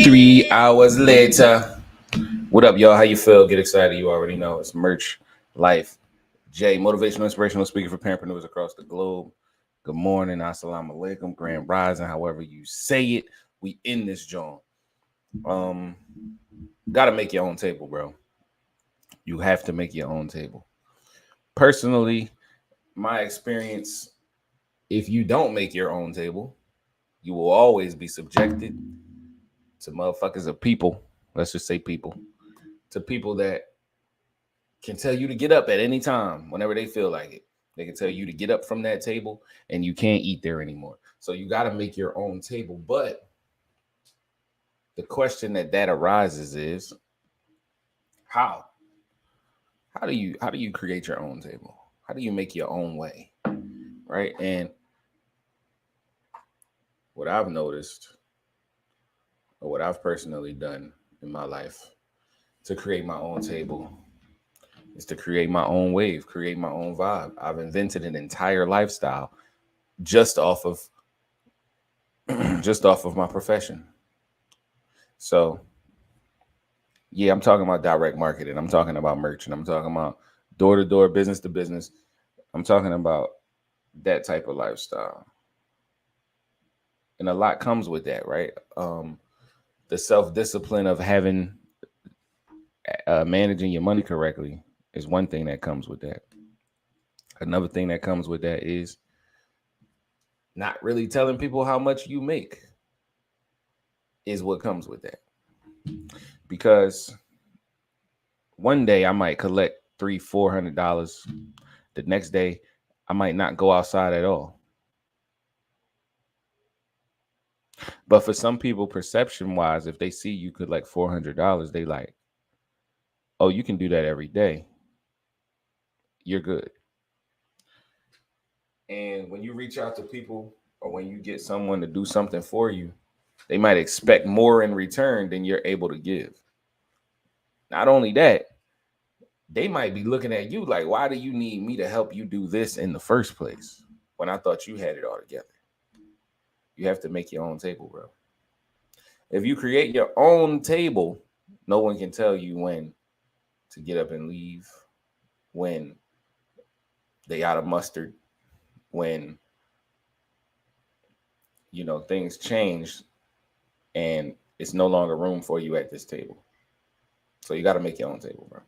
3 hours later. What up, y'all? How you feel? Get excited. You already know it's Merch Life. Jay, motivational, inspirational speaker for parentpreneurs across the globe. Good morning, assalamu alaikum, grand rising, however you say it. We in this joint. Gotta make your own table, bro. You have to make your own table. Personally, my experience, if you don't make your own table, you will always be subjected to motherfuckers of people. Let's just say people. To people that can tell you to get up at any time whenever they feel like it. They can tell you to get up from that table and you can't eat there anymore. So you got to make your own table. But the question that arises is how? How do you create your own table? How do you make your own way? Right? And what I've noticed or what I've personally done in my life to create my own table is to create my own wave, create my own vibe. I've invented an entire lifestyle just off of my profession. So yeah, I'm talking about direct marketing. I'm talking about merch, and I'm talking about door to door, business to business. I'm talking about that type of lifestyle. And a lot comes with that, right? The self-discipline of having managing your money correctly is one thing that comes with that. Another thing that comes with that is not really telling people how much you make is what comes with that. Because one day I might collect $300-$400. The next day I might not go outside at all. But for some people, perception wise, if they see you collect $400, they like, oh, you can do that every day. You're good. And when you reach out to people or when you get someone to do something for you, they might expect more in return than you're able to give. Not only that, they might be looking at you like, why do you need me to help you do this in the first place when I thought you had it all together? You have to make your own table, bro. If you create your own table, no one can tell you when to get up and leave, when they out of mustard, when things change and it's no longer room for you at this table. So you got to make your own table, bro.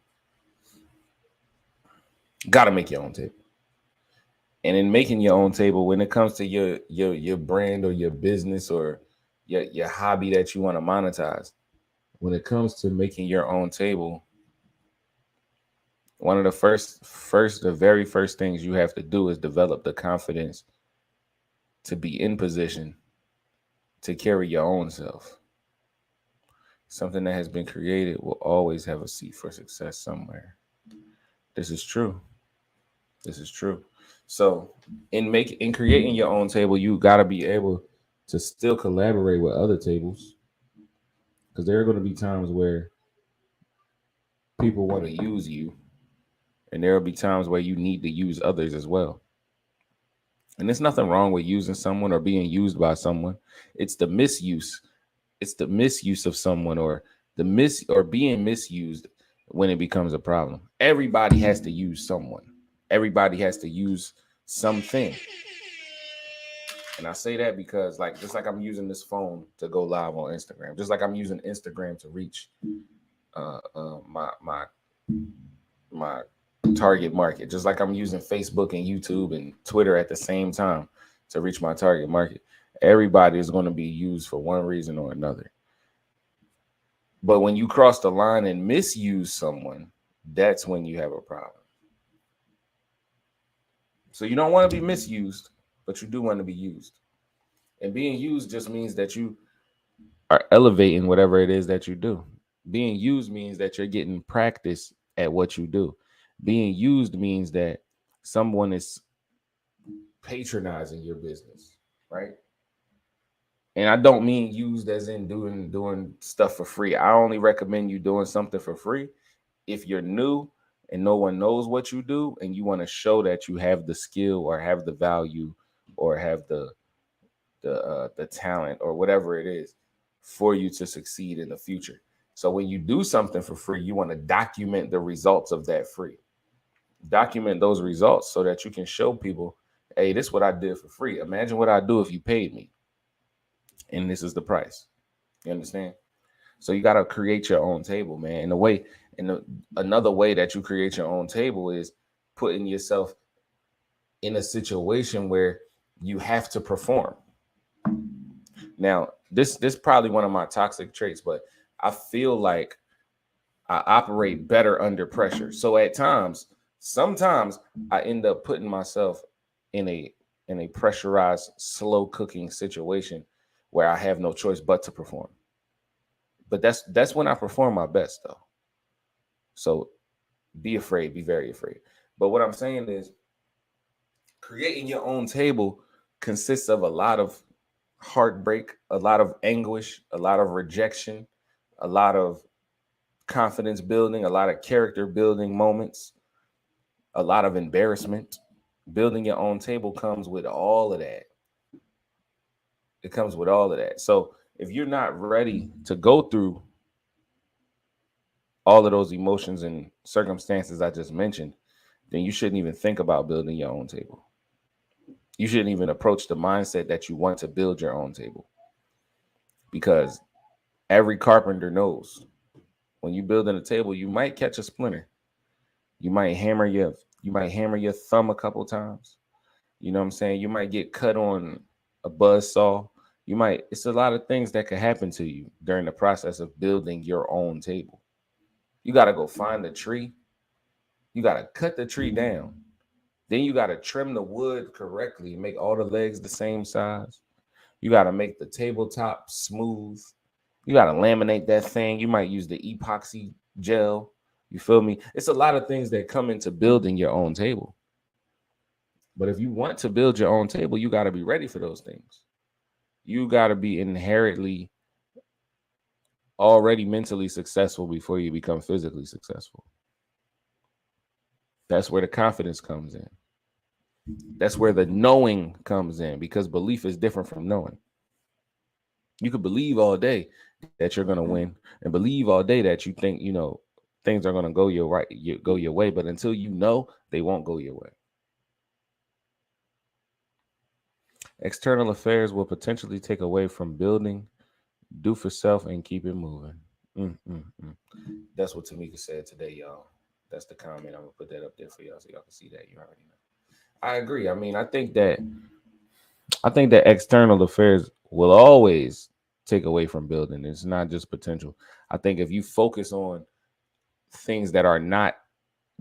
Got to make your own table. And in making your own table, when it comes to your brand or your business or your hobby that you want to monetize, when it comes to making your own table, one of the very first things you have to do is develop the confidence to be in position to carry your own self. Something that has been created will always have a seat for success somewhere. This is true. This is true. So in creating your own table, you got to be able to still collaborate with other tables, because there are going to be times where people want to use you, and there will be times where you need to use others as well. And there's nothing wrong with using someone or being used by someone. It's the misuse. It's the misuse of someone or being misused when it becomes a problem. Everybody has to use someone. Everybody has to use something. And I say that because, like, just like I'm using this phone to go live on Instagram, just like I'm using Instagram to reach my target market, just like I'm using Facebook and YouTube and Twitter at the same time to reach my target market. Everybody is going to be used for one reason or another. But when you cross the line and misuse someone, that's when you have a problem. So you don't want to be misused, but you do want to be used. And being used just means that you are elevating whatever it is that you do. Being used means that you're getting practice at what you do. Being used means that someone is patronizing your business, right? And I don't mean used as in doing stuff for free. I only recommend you doing something for free if you're new and no one knows what you do and you want to show that you have the skill or have the value or have the talent or whatever it is for you to succeed in the future. So when you do something for free, you want to document the results of that free. Document those results so that you can show people, hey, this is what I did for free. Imagine what I'd do if you paid me. And this is the price. You understand? So you got to create your own table, man. Another way that you create your own table is putting yourself in a situation where you have to perform. Now, this probably one of my toxic traits, but I feel like I operate better under pressure. So at sometimes I end up putting myself in a pressurized, slow cooking situation where I have no choice but to perform. But that's when I perform my best, though. So be afraid, be very afraid. But what I'm saying is creating your own table consists of a lot of heartbreak, a lot of anguish, a lot of rejection, a lot of confidence building, a lot of character building moments, a lot of embarrassment. Building your own table comes with all of that. It comes with all of that. So if you're not ready to go through all of those emotions and circumstances I just mentioned, then you shouldn't even think about building your own table. You shouldn't even approach the mindset that you want to build your own table, because every carpenter knows when you building a table, you might catch a splinter. You might hammer your thumb a couple times. You know what I'm saying? You might get cut on a buzz saw. It's a lot of things that could happen to you during the process of building your own table. You got to go find the tree. You got to cut the tree down. Then you got to trim the wood correctly, make all the legs the same size. You got to make the tabletop smooth. You got to laminate that thing. You might use the epoxy gel. You feel me? It's a lot of things that come into building your own table. But if you want to build your own table, you got to be ready for those things. You got to be inherently already mentally successful before you become physically successful. That's where the confidence comes in. That's where the knowing comes in, because belief is different from knowing. You could believe all day that you're going to win and believe all day that you think, things are going to go your way. But until you know, they won't go your way. External affairs will potentially take away from building, do for self, and keep it moving. That's what Tamika said today, y'all. That's the comment. I'm going to put that up there for y'all so y'all can see that. You already know. I agree. I mean, I think that external affairs will always take away from building. It's not just potential. I think if you focus on things that are not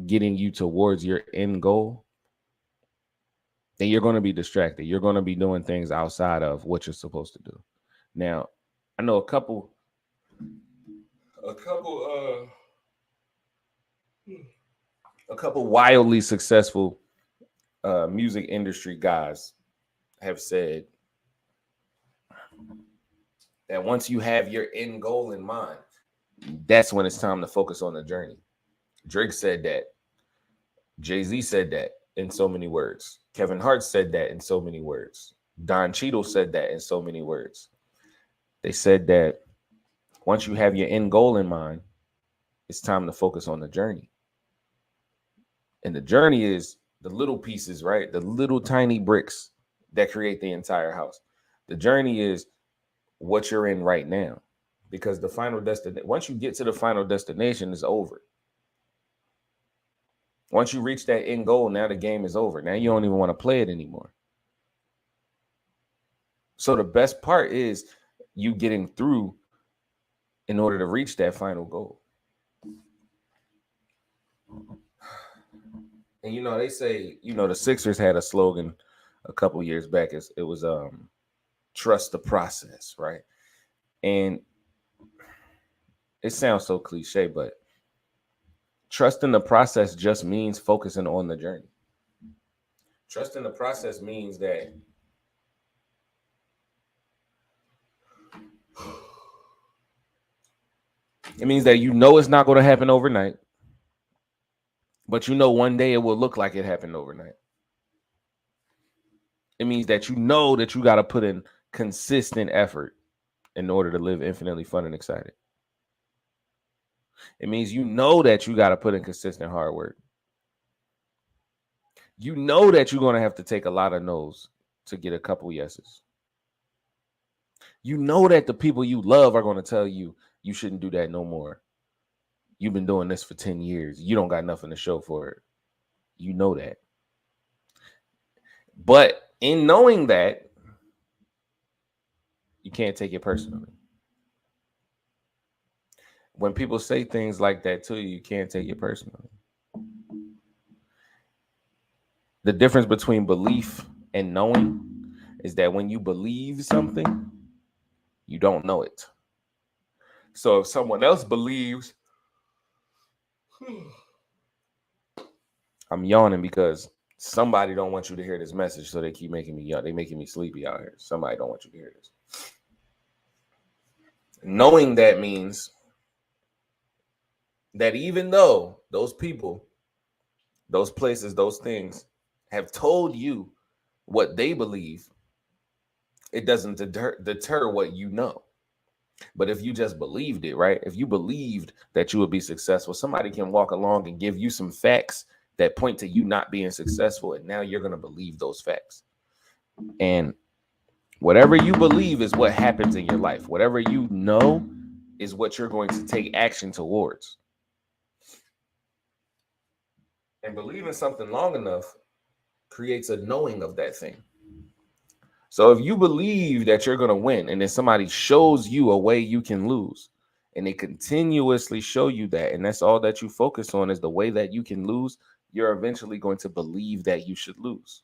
getting you towards your end goal, then you're going to be distracted. You're going to be doing things outside of what you're supposed to do. Now, I know a couple wildly successful music industry guys have said that once you have your end goal in mind, that's when it's time to focus on the journey. Drake said that. Jay-Z said that in so many words. Kevin Hart said that in so many words. Don Cheadle said that in so many words. They said that once you have your end goal in mind, it's time to focus on the journey. And the journey is the little pieces, right? The little tiny bricks that create the entire house. The journey is what you're in right now, because the final destination, once you get to the final destination, is over. Once you reach that end goal, now the game is over. Now you don't even want to play it anymore. So the best part is you getting through in order to reach that final goal. And they say, the Sixers had a slogan a couple years back. It was trust the process, right? And it sounds so cliche, but trusting the process just means focusing on the journey. Trusting the process means that it's not going to happen overnight, but one day it will look like it happened overnight. It means that that you got to put in consistent effort in order to live infinitely fun and excited. It means that you got to put in consistent hard work. That you're going to have to take a lot of no's to get a couple yeses. That the people you love are going to tell you shouldn't do that no more. You've been doing this for 10 years. You don't got nothing to show for it. That. But in knowing that, you can't take it personally. When people say things like that to you, you can't take it personally. The difference between belief and knowing is that when you believe something, you don't know it. So if someone else believes, I'm yawning because somebody don't want you to hear this message, so they keep making me yawn. They making me sleepy out here. Somebody don't want you to hear this. Knowing that means that even though those people, those places, those things have told you what they believe, it doesn't deter what you know. But if you just believed it, right? If you believed that you would be successful, somebody can walk along and give you some facts that point to you not being successful, and now you're going to believe those facts. And whatever you believe is what happens in your life. Whatever you know is what you're going to take action towards. And believing something long enough creates a knowing of that thing. So if you believe that you're going to win, and then somebody shows you a way you can lose, and they continuously show you that, and that's all that you focus on is the way that you can lose, you're eventually going to believe that you should lose.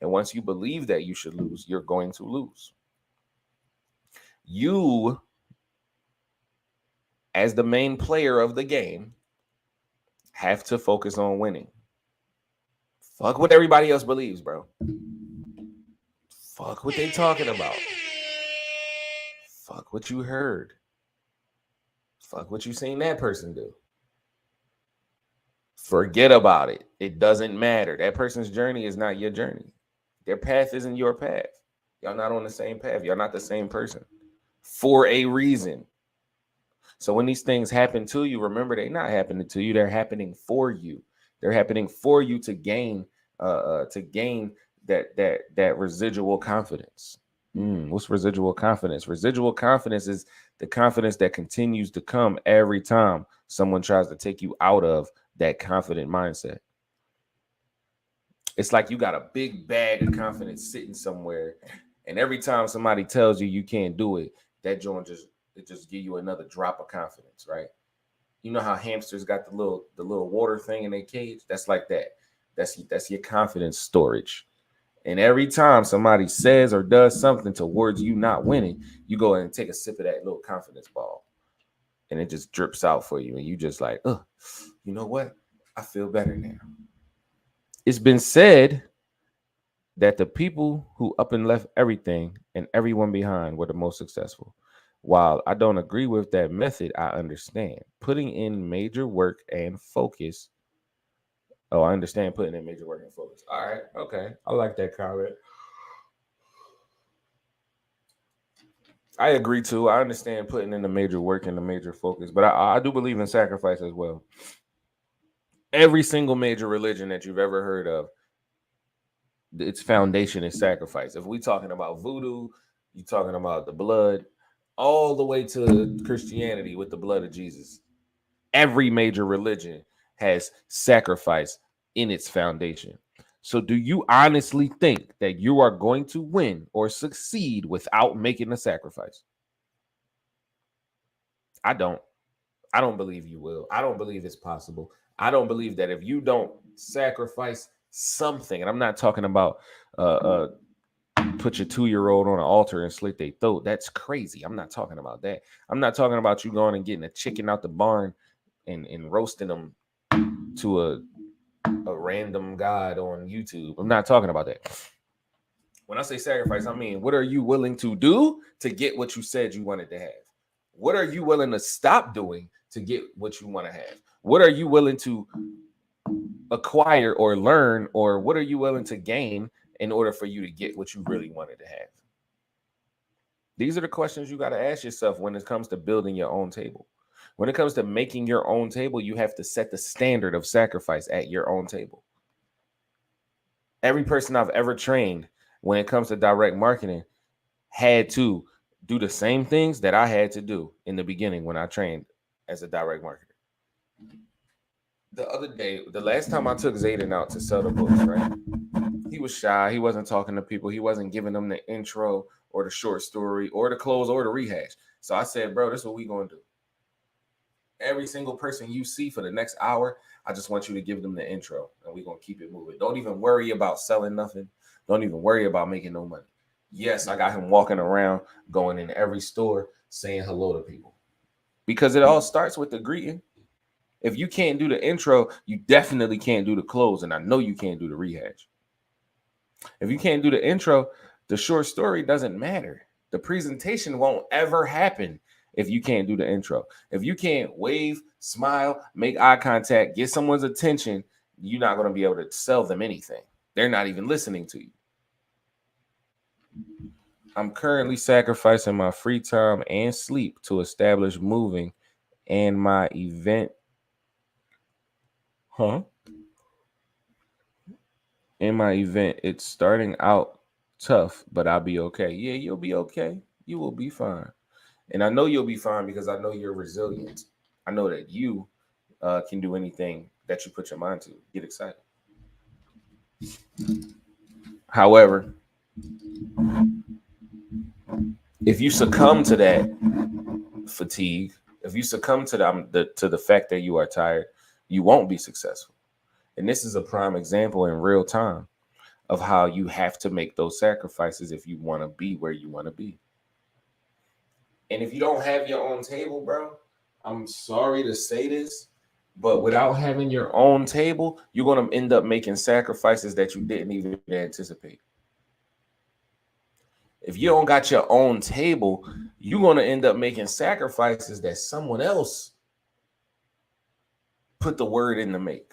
And once you believe that you should lose, you're going to lose. You, as the main player of the game, have to focus on winning. Fuck what everybody else believes, bro. Fuck what they talking about. Fuck what you heard. Fuck what you seen that person do. Forget about it. It doesn't matter. That person's journey is not your journey. Their path isn't your path. Y'all not on the same path. Y'all not the same person for a reason. So when these things happen to you, remember they're not happening to you. They're happening for you. They're happening for you to gain that residual confidence. What's residual confidence? Residual confidence is the confidence that continues to come every time someone tries to take you out of that confident mindset. It's like you got a big bag of confidence sitting somewhere, and every time somebody tells you can't do it, that joint just give you another drop of confidence, right? You know how hamsters got the little water thing in their cage? That's like that. That's your confidence storage. And every time somebody says or does something towards you not winning, you go and take a sip of that little confidence ball, and it just drips out for you. And you just like, you know what? I feel better now. It's been said that the people who up and left everything and everyone behind were the most successful. While I don't agree with that method, I understand putting in major work and focus. Oh, I understand putting in major work and focus. All right. Okay. I like that comment. I agree too. I understand putting in the major work and the major focus, but I do believe in sacrifice as well. Every single major religion that you've ever heard of its foundation is sacrifice. If we talking about voodoo, you talking about the blood, all the way to Christianity with the blood of Jesus. Every major religion has sacrifice in its foundation. So, do you honestly think that you are going to win or succeed without making a sacrifice? I don't. I don't believe you will. I don't believe it's possible. I don't believe that if you don't sacrifice something, and I'm not talking about put your 2-year-old on an altar and slit their throat. That's crazy. I'm not talking about that. I'm not talking about you going and getting a chicken out the barn and roasting them to a random god on YouTube. I'm not talking about that. When I say sacrifice, I mean, what are you willing to do to get what you said you wanted to have? What are you willing to stop doing to get what you want to have? What are you willing to acquire or learn, or what are you willing to gain in order for you to get what you really wanted to have? These are the questions you got to ask yourself when it comes to building your own table. When it comes to making your own table, you have to set the standard of sacrifice at your own table. Every person I've ever trained when it comes to direct marketing had to do the same things that I had to do in the beginning when I trained as a direct marketer. The other day, the last time I took Zayden out to sell the books, right? He was shy. He wasn't talking to people. He wasn't giving them the intro or the short story or the close or the rehash. So I said, bro, this is what we going to do. Every single person you see for the next hour, I just want you to give them the intro, and we're going to keep it moving. Don't even worry about selling nothing. Don't even worry about making no money. Yes, I got him walking around, going in every store, saying hello to people. Because it all starts with the greeting. If you can't do the intro, you definitely can't do the close, and I know you can't do the rehash. If you can't do the intro, the short story doesn't matter. The presentation won't ever happen if you can't do the intro. If you can't wave, smile, make eye contact, get someone's attention, you're not going to be able to sell them anything. They're not even listening to you. I'm currently sacrificing my free time and sleep to establish moving and my event. In my event, it's starting out tough, but I'll be okay. Yeah, you'll be okay. You will be fine. And I know you'll be fine because I know you're resilient. I know that you can do anything that you put your mind to. Get excited. However, if you succumb to that fatigue, if you succumb to the fact that you are tired, you won't be successful. And this is a prime example in real time of how you have to make those sacrifices if you want to be where you want to be. And if you don't have your own table, bro, I'm sorry to say this, but without having your own table, you're going to end up making sacrifices that you didn't even anticipate. If you don't got your own table, you're going to end up making sacrifices that someone else put the word in to make.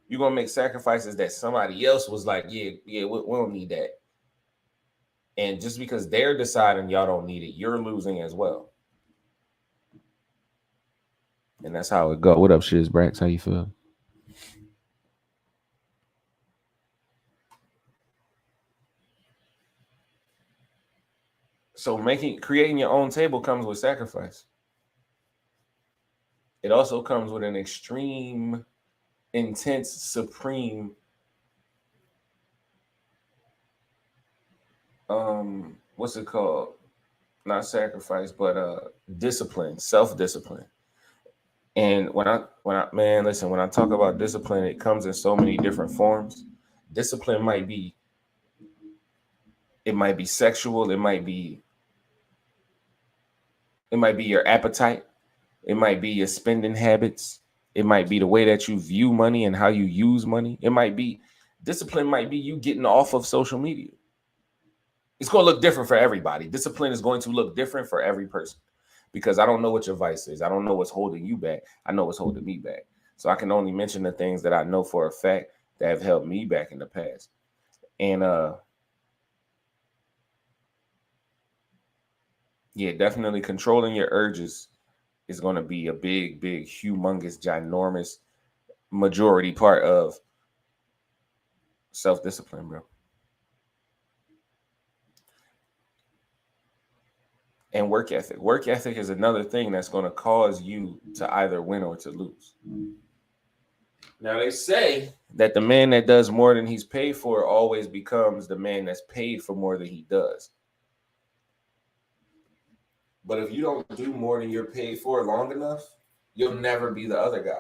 You're going to make sacrifices that somebody else was like, yeah, we don't need that. And just because they're deciding y'all don't need it, you're losing as well. And that's how it go. What up, Shiz Brax? How you feel? So creating your own table comes with sacrifice. It also comes with an extreme, intense, supreme what's it called? Not sacrifice, but discipline, self-discipline. And when I talk about discipline, it comes in so many different forms. Discipline might be sexual, it might be your appetite, it might be your spending habits, it might be the way that you view money and how you use money. Discipline might be you getting off of social media. It's going to look different for everybody. Discipline is going to look different for every person because I don't know what your vice is. I don't know what's holding you back. I know what's holding me back. So I can only mention the things that I know for a fact that have held me back in the past. And yeah, definitely controlling your urges is going to be a big, humongous, ginormous majority part of Self-discipline, bro. And work ethic. Work ethic is another thing that's going to cause you to either win or to lose. Now, they say that the man that does more than he's paid for always becomes the man that's paid for more than he does. But if you don't do more than you're paid for long enough, you'll never be the other guy.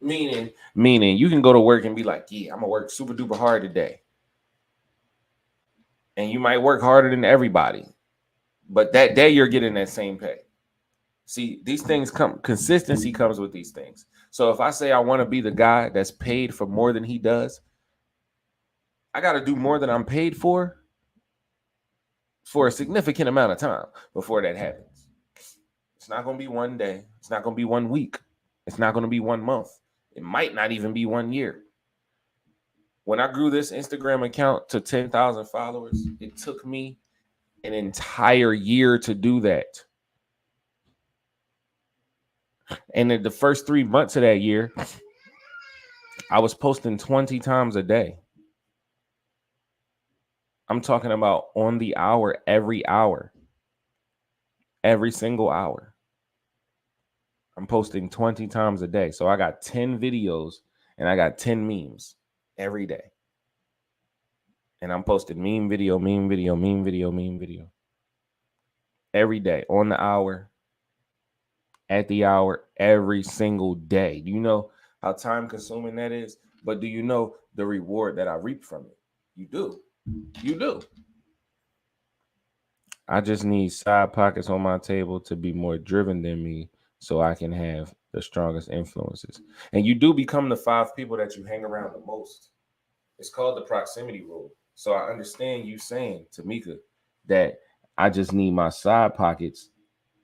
Meaning you can go to work and be like, yeah, I'm going to work super duper hard today. And you might work harder than everybody. But that day you're getting that same pay. See, these things consistency comes with these things. So if I say I want to be the guy that's paid for more than he does, I got to do more than I'm paid for a significant amount of time before that happens. It's not going to be one day. It's not going to be 1 week. It's not going to be 1 month. It might not even be 1 year. When I grew this Instagram account to 10,000 followers, it took me an entire year to do that. And in the first 3 months of that year, I was posting 20 times a day. I'm talking about on the hour, every single hour. I'm posting 20 times a day. So I got 10 videos and I got 10 memes every day. And I'm posting meme video every day on the hour, at the hour, every single day. Do you know how time consuming that is? But do you know the reward that I reap from it? You do. You do. I just need side pockets on my table to be more driven than me so I can have the strongest influences. And you do become the 5 people that you hang around the most. It's called the proximity rule. So I understand you saying, Tamika, that I just need my side pockets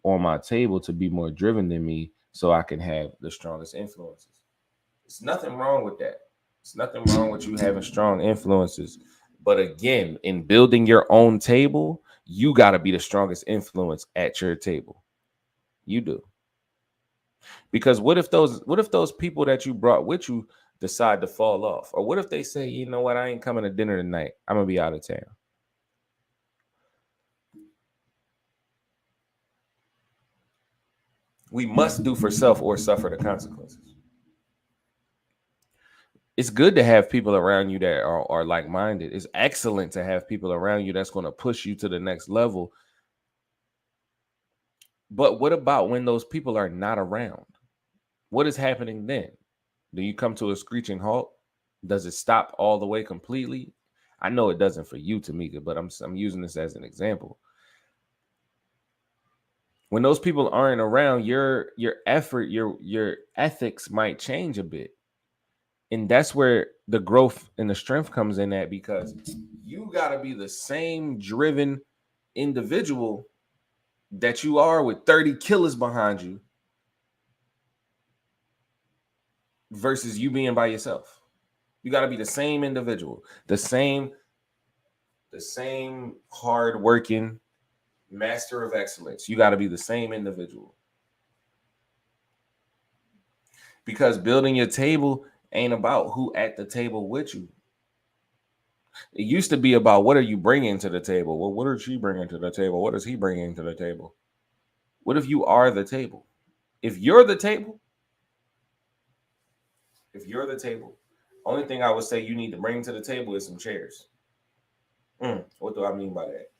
on my table to be more driven than me so I can have the strongest influences. There's nothing wrong with that. There's nothing wrong with you having strong influences. But again, in building your own table, you got to be the strongest influence at your table. You do. Because what if those people that you brought with you decide to fall off? Or what if they say, you know what, I ain't coming to dinner tonight. I'm going to be out of town. We must do for self or suffer the consequences. It's good to have people around you that are like-minded. It's excellent to have people around you that's going to push you to the next level. But what about when those people are not around? What is happening then? Do you come to a screeching halt? Does it stop all the way completely? I know it doesn't for you, Tamika, but I'm using this as an example. When those people aren't around, your effort, your ethics might change a bit. And that's where the growth and the strength comes in at, because you got to be the same driven individual that you are with 30 killers behind you versus you being by yourself. You got to be the same individual, the same hard-working master of excellence. You got to be the same individual. Because building your table ain't about who at the table with you. It used to be about what are you bringing to the table? Well, what is she bringing to the table? What is he bringing to the table? What if you are the table? If you're the table, only thing I would say you need to bring to the table is some chairs. What do I mean by that?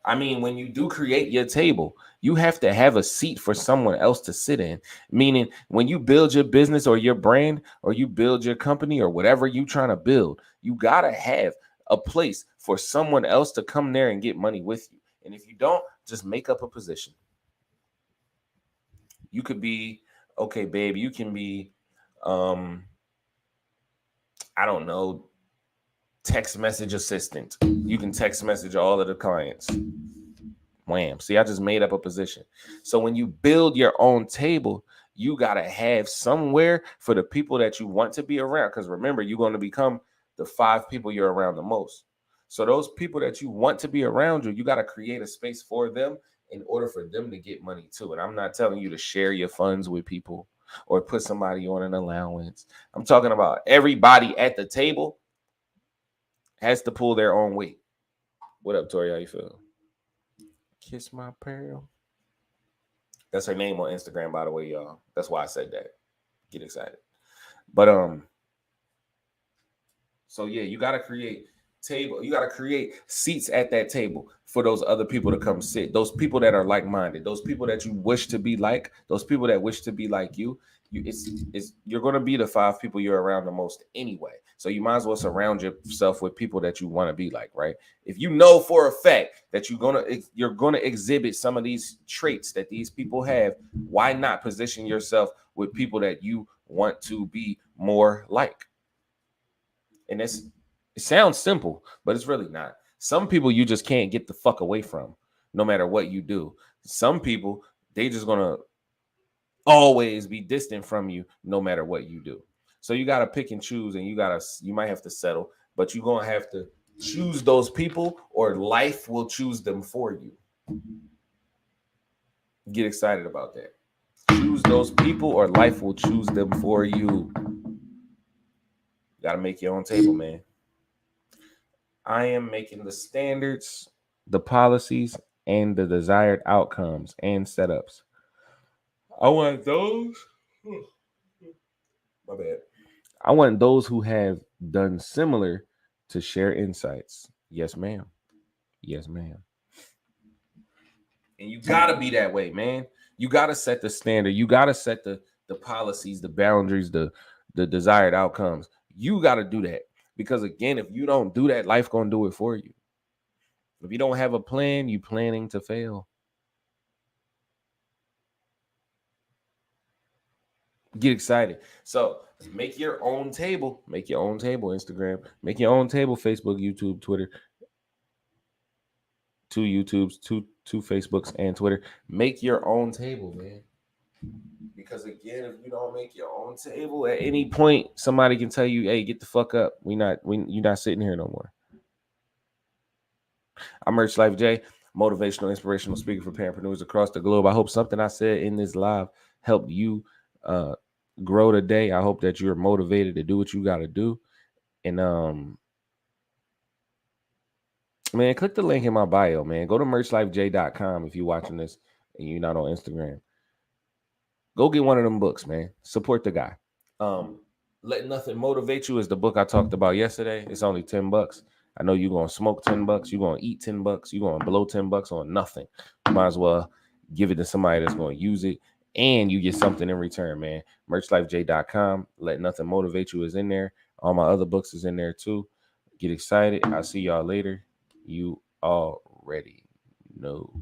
I mean, when you do create your table, you have to have a seat for someone else to sit in. Meaning, when you build your business or your brand, or you build your company or whatever you're trying to build, you got to have a place for someone else to come there and get money with you. And if you don't, just make up a position. You could be, okay, babe, you can be, I don't know, text message assistant. You can text message all of the clients. Wham. See, I just made up a position. So when you build your own table, you got to have somewhere for the people that you want to be around. Because remember, you're going to become the 5 people you're around the most. So those people that you want to be around you got to create a space for them in order for them to get money too. And I'm not telling you to share your funds with people or put somebody on an allowance. I'm talking about everybody at the table has to pull their own weight. What up, Tori? How you feel? Kiss my pearl. That's her name on Instagram, by the way, y'all. That's why I said that. Get excited. But so yeah, you gotta create table. You gotta create seats at that table for those other people to come sit. Those people that are like-minded. Those people that you wish to be like. Those people that wish to be like you. You're gonna be the 5 people you're around the most anyway. So you might as well surround yourself with people that you want to be like, right? If you know for a fact that you're gonna exhibit some of these traits that these people have, why not position yourself with people that you want to be more like? And it sounds simple, but it's really not. Some people you just can't get the fuck away from, no matter what you do. Some people, they just gonna always be distant from you, no matter what you do. So you gotta pick and choose, and you might have to settle, but you're gonna have to choose those people, or life will choose them for you. Get excited about that. Choose those people, or life will choose them for you. Gotta make your own table, man. I am making the standards, the policies, and the desired outcomes and setups. I want those. My bad. I want those who have done similar to share insights. Yes, ma'am. Yes, ma'am. And you gotta be that way, man. You gotta set the standard. You gotta set the policies, the boundaries, the desired outcomes. You gotta do that. Because again, if you don't do that, life gonna do it for you. If you don't have a plan, you planning to fail. Get excited. So make your own table. Make your own table, Instagram. Make your own table, Facebook, YouTube, Twitter. 2 YouTubes, two Facebooks, and Twitter. Make your own table, man. Because again, if you don't make your own table, at any point somebody can tell you, "Hey, get the fuck up. You're not sitting here no more." I'm Merch Life J, motivational, inspirational speaker for parapreneurs across the globe. I hope something I said in this live helped you grow today. I hope that you're motivated to do what you got to do. And man, click the link in my bio, man. Go to merchlifej.com if you're watching this and you're not on Instagram. Go get one of them books, man. Support the guy. Let Nothing Motivate You is the book I talked about yesterday. It's only $10. I know you're gonna smoke $10, you're gonna eat $10, you're gonna blow $10 on nothing. You might as well give it to somebody that's gonna use it, and you get something in return, man. Merchlifej.com. Let Nothing Motivate You is in there. All my other books is in there too. Get excited. I'll see y'all later. You already know.